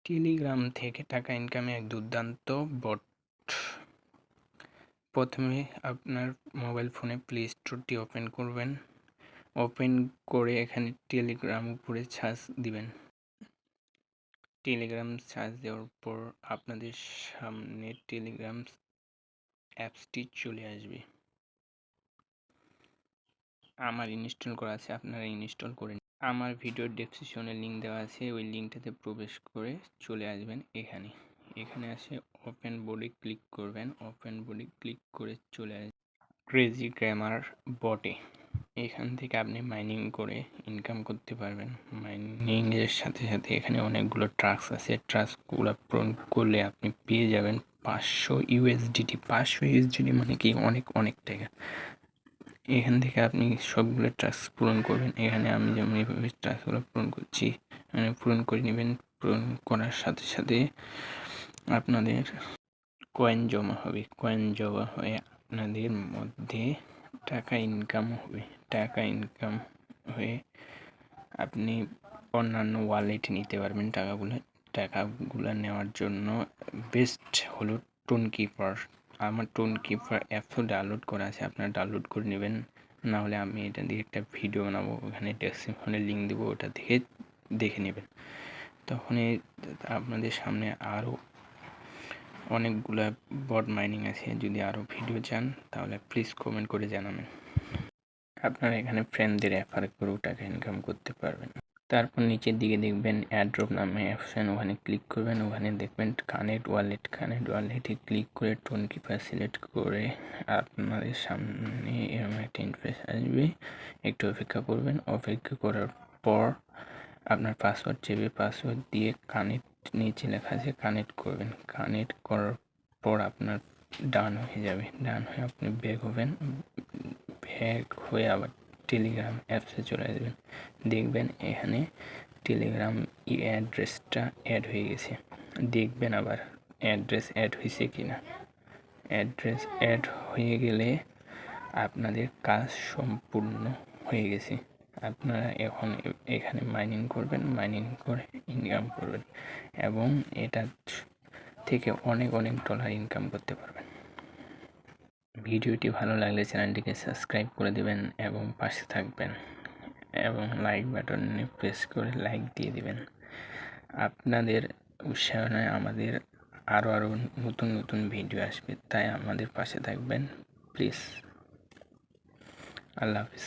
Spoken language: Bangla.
টেলিগ্রাম থেকে টাকা ইনকামে এক দুর্দান্ত বট। প্রথমে আপনার মোবাইল ফোনে প্লে স্টোরটি ওপেন করবেন। ওপেন করে এখানে টেলিগ্রাম উপরে সার্চ দিবেন। টেলিগ্রাম সার্চ দেওয়ার পর আপনাদের সামনে টেলিগ্রাম অ্যাপসটি চলে আসবে। আমার ইনস্টল করা আছে, আপনারা ইনস্টল করে নিন। আমার ভিডিওর ডেসক্রিপশনে লিঙ্ক দেওয়া আছে, ওই লিঙ্কটাতে প্রবেশ করে চলে আসবেন এখানে আসে ওপেন বোর্ডে ক্লিক করবেন। ওপেন বোর্ডে ক্লিক করে চলে আসবেন ক্রেজি গ্রামার বটে। এখান থেকে আপনি মাইনিং করে ইনকাম করতে পারবেন। মাইনিংয়ের সাথে সাথে এখানে অনেকগুলো টাস্ক আছে। টাস্কগুলো পূরণ করলে আপনি পেয়ে যাবেন 500 ইউএসডিটি। 500 ইউএসডিটি মানে কি অনেক অনেক টাকা। এখান থেকে আপনি সবগুলো টাস্ক পূরণ করবেন। এখানে আমি যেমন এইভাবে টাস্কগুলো পূরণ করছি, মানে পূরণ করে নেবেন। পূরণ করার সাথে সাথে আপনাদের কয়েন জমা হবে। কয়েন জমা হয়ে আপনাদের মধ্যে টাকা ইনকাম হবে। টাকা ইনকাম হয়ে আপনি অন্যান্য ওয়ালেটে নিতে পারবেন টাকাগুলো নেওয়ার জন্য বেস্ট হলো টোনকিপার। আমার টোনকিপার অ্যাপও ডাউনলোড করা আছে, আপনারা ডাউনলোড করে নেবেন। নাহলে আমি এটা দিয়ে একটা ভিডিও বানাবো, ওখানে ডেসক্রিপশনে লিঙ্ক দেবো, ওটা থেকে দেখে নেবেন। তখনই আপনাদের সামনে আরও অনেকগুলো বট মাইনিং আছে। যদি আরও ভিডিও চান তাহলে প্লিজ কমেন্ট করে জানাবেন। আপনারা এখানে ফ্রেন্ডদের রেফার করেও টাকা ইনকাম করতে পারবেন। তারপর নিচের দিকে দেখবেন অ্যাড্রপ নামে অপশান, ওখানে ক্লিক করবেন। ওখানে দেখবেন কানেক্ট ওয়ালেটে ক্লিক করে টোনকিপার সিলেক্ট করে আপনাদের সামনে এরকম একটা ইন্টারফেস আসবে। একটু অপেক্ষা করবেন। অপেক্ষা করার পর আপনার পাসওয়ার্ড চেপে পাসওয়ার্ড দিয়ে কানেক্ট, নিচে লেখা আছে কানেক্ট করবেন। কানেক্ট করার পর আপনার ডান হয়ে যাবে। ডান হয়ে আপনি ব্যাক হবেন। ব্যাক হয়ে আবার টেলিগ্রাম অ্যাপসে চলে আসবেন। দেখবেন এখানে টেলিগ্রাম অ্যাড্রেসটা অ্যাড হয়ে গেছে। দেখবেন আবার অ্যাড্রেস অ্যাড হয়েছে কি না। অ্যাড্রেস অ্যাড হয়ে গেলে আপনাদের কাজ সম্পূর্ণ হয়ে গেছে। আপনারা এখন এখানে মাইনিং করবেন, মাইনিং করে ইনকাম করবেন এবং এটা থেকে অনেক অনেক ডলার ইনকাম করতে পারবেন। ভিডিওটি ভালো লাগলে চ্যানেলটিকে সাবস্ক্রাইব করে দেবেন এবং পাশে থাকবেন এবং লাইক বাটনে প্রেস করে লাইক দিয়ে দিবেন। আপনাদের উৎসাহনে আমাদের আরও নতুন নতুন ভিডিও আসবে, তাই আমাদের পাশে থাকবেন প্লিজ। আল্লাহ হাফিজ।